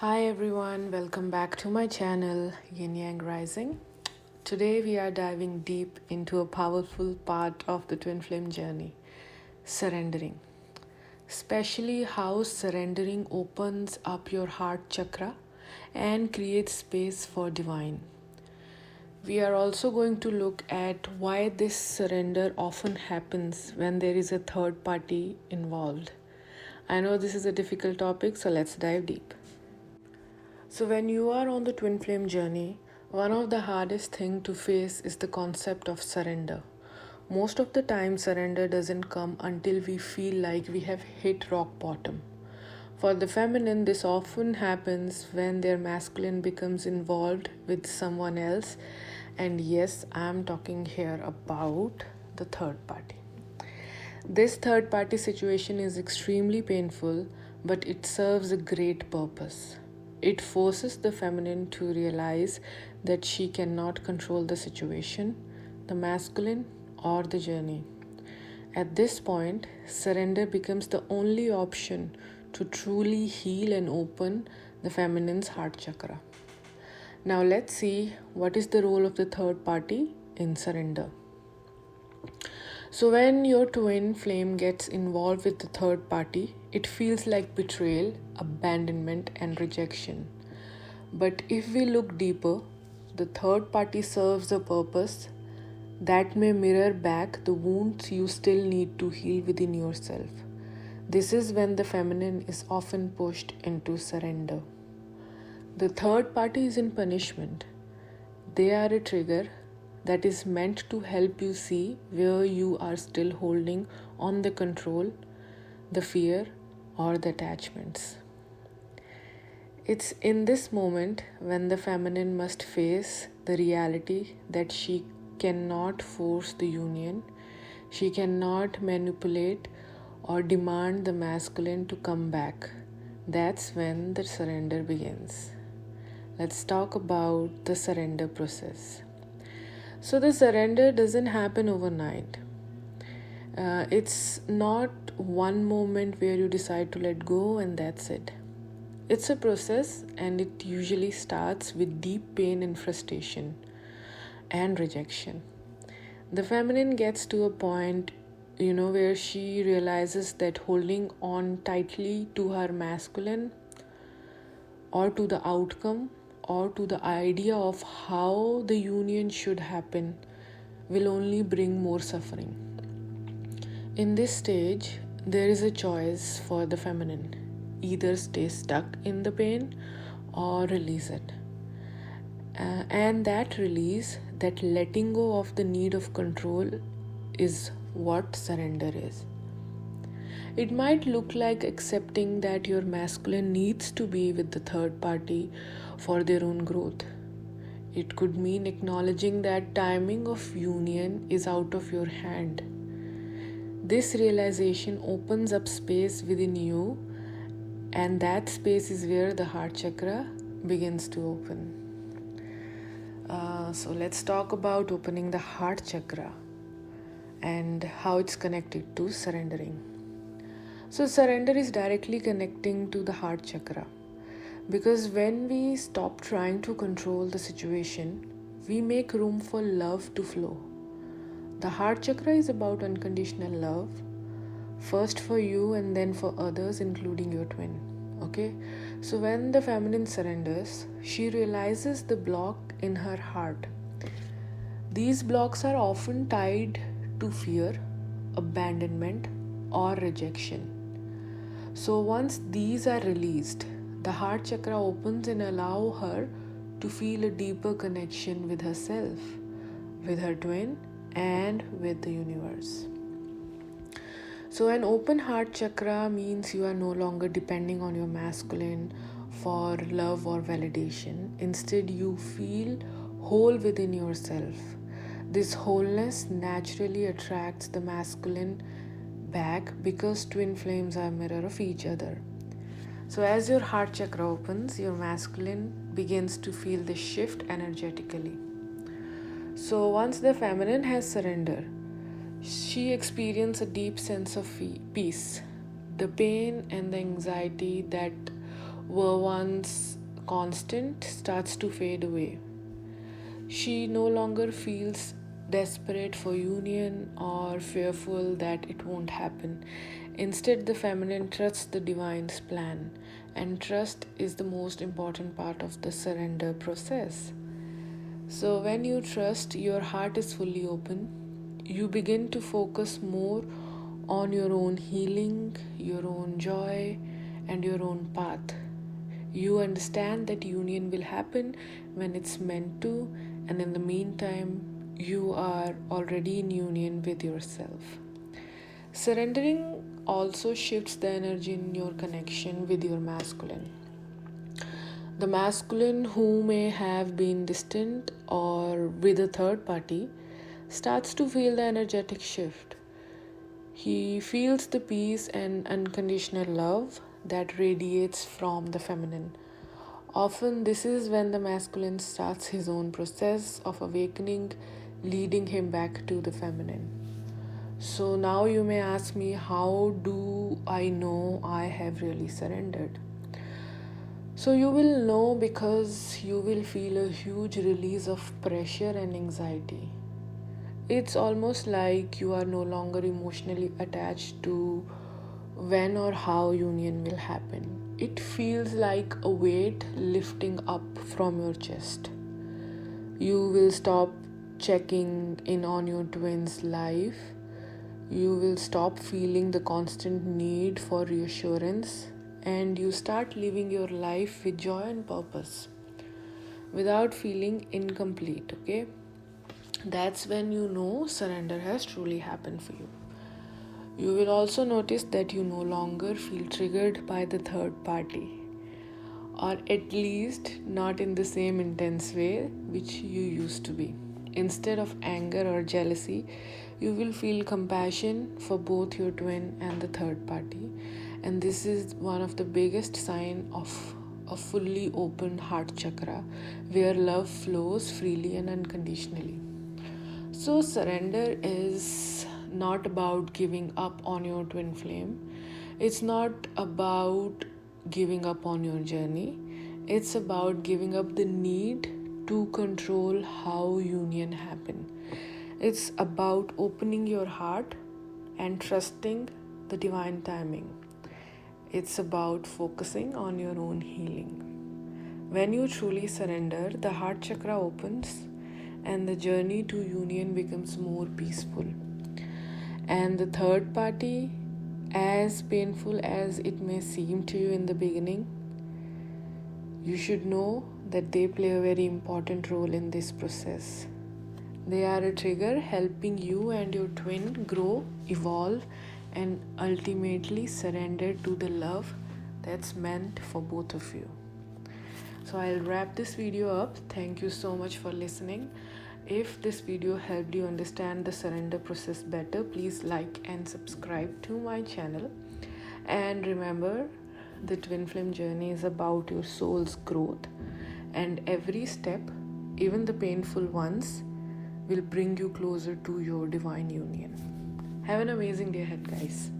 Hi everyone, welcome back to my channel Yin Yang Rising. Today we are diving deep into a powerful part of the twin flame journey, surrendering. Especially how surrendering opens up your heart chakra and creates space for divine. We are also going to look at why this surrender often happens when there is a third party involved. I know this is a difficult topic, so let's dive deep. So, when you are on the twin flame journey, one of the hardest things to face is the concept of surrender. Most of the time, surrender doesn't come until we feel like we have hit rock bottom. For the feminine, this often happens when their masculine becomes involved with someone else. And yes, I'm talking here about the third party. This third party situation is extremely painful, but it serves a great purpose. It forces the feminine to realize that she cannot control the situation, the masculine, or the journey. At this point, surrender becomes the only option to truly heal and open the feminine's heart chakra. Now, let's see what is the role of the third party in surrender. So, when your twin flame gets involved with the third party, it feels like betrayal, abandonment, and rejection. But if we look deeper, the third party serves a purpose that may mirror back the wounds you still need to heal within yourself. This is when the feminine is often pushed into surrender. The third party is in punishment. They are a trigger that is meant to help you see where you are still holding on the control, the fear, or the attachments. It's in this moment when the feminine must face the reality that she cannot force the union, she cannot manipulate or demand the masculine to come back. That's when the surrender begins. Let's talk about the surrender process. So the surrender doesn't happen overnight. It's not one moment where you decide to let go and that's it. It's a process, and it usually starts with deep pain and frustration and rejection. The feminine gets to a point, where she realizes that holding on tightly to her masculine or to the outcome or to the idea of how the union should happen will only bring more suffering. In this stage, there is a choice for the feminine: either stay stuck in the pain or release it. And that release, that letting go of the need of control, is what surrender is. It might look like accepting that your masculine needs to be with the third party for their own growth. It could mean acknowledging that timing of union is out of your hand. This realization opens up space within you, and that space is where the heart chakra begins to open. So let's talk about opening the heart chakra and how it's connected to surrendering. So surrender is directly connecting to the heart chakra, because when we stop trying to control the situation, we make room for love to flow. The heart chakra is about unconditional love, first for you and then for others, including your twin. Okay, so when the feminine surrenders, she realizes the block in her heart. These blocks are often tied to fear, abandonment, or rejection. So once these are released, the heart chakra opens and allow her to feel a deeper connection with herself, with her twin, and with the universe. So an open heart chakra means you are no longer depending on your masculine for love or validation. Instead, you feel whole within yourself. This wholeness naturally attracts the masculine back because twin flames are a mirror of each other. So as your heart chakra opens, your masculine begins to feel the shift energetically. So once the feminine has surrendered, she experiences a deep sense of peace. The pain and the anxiety that were once constant starts to fade away. She no longer feels desperate for union or fearful that it won't happen. Instead, the feminine trusts the divine's plan, and trust is the most important part of the surrender process. So, when you trust, your heart is fully open. You begin to focus more on your own healing, your own joy, and your own path. You understand that union will happen when it's meant to, and in the meantime, you are already in union with yourself. Surrendering also shifts the energy in your connection with your masculine. The masculine, who may have been distant or with a third party, starts to feel the energetic shift. He feels the peace and unconditional love that radiates from the feminine. Often, this is when the masculine starts his own process of awakening, leading him back to the feminine. So, now you may ask me, how do I know I have really surrendered? So, you will know because you will feel a huge release of pressure and anxiety. It's almost like you are no longer emotionally attached to when or how union will happen. It feels like a weight lifting up from your chest. You will stop checking in on your twin's life. You will stop feeling the constant need for reassurance, and you start living your life with joy and purpose without feeling incomplete, okay? That's when you know surrender has truly happened for you. You will also notice that you no longer feel triggered by the third party, or at least not in the same intense way which you used to be. Instead of anger or jealousy, you will feel compassion for both your twin and the third party. And this is one of the biggest signs of a fully open heart chakra, where love flows freely and unconditionally. So, surrender is not about giving up on your twin flame. It's not about giving up on your journey. It's about giving up the need to control how union happen. It's about opening your heart and trusting the divine timing. It's about focusing on your own healing. When you truly surrender, the heart chakra opens and the journey to union becomes more peaceful. And the third party, as painful as it may seem to you in the beginning, you should know that they play a very important role in this process. They are a trigger helping you and your twin grow, evolve, and ultimately surrender to the love that's meant for both of you. So I'll wrap this video up. Thank you so much for listening. If this video helped you understand the surrender process better, please like and subscribe to my channel. And remember, the twin flame journey is about your soul's growth, and every step, even the painful ones, will bring you closer to your divine union. Have an amazing day ahead, guys.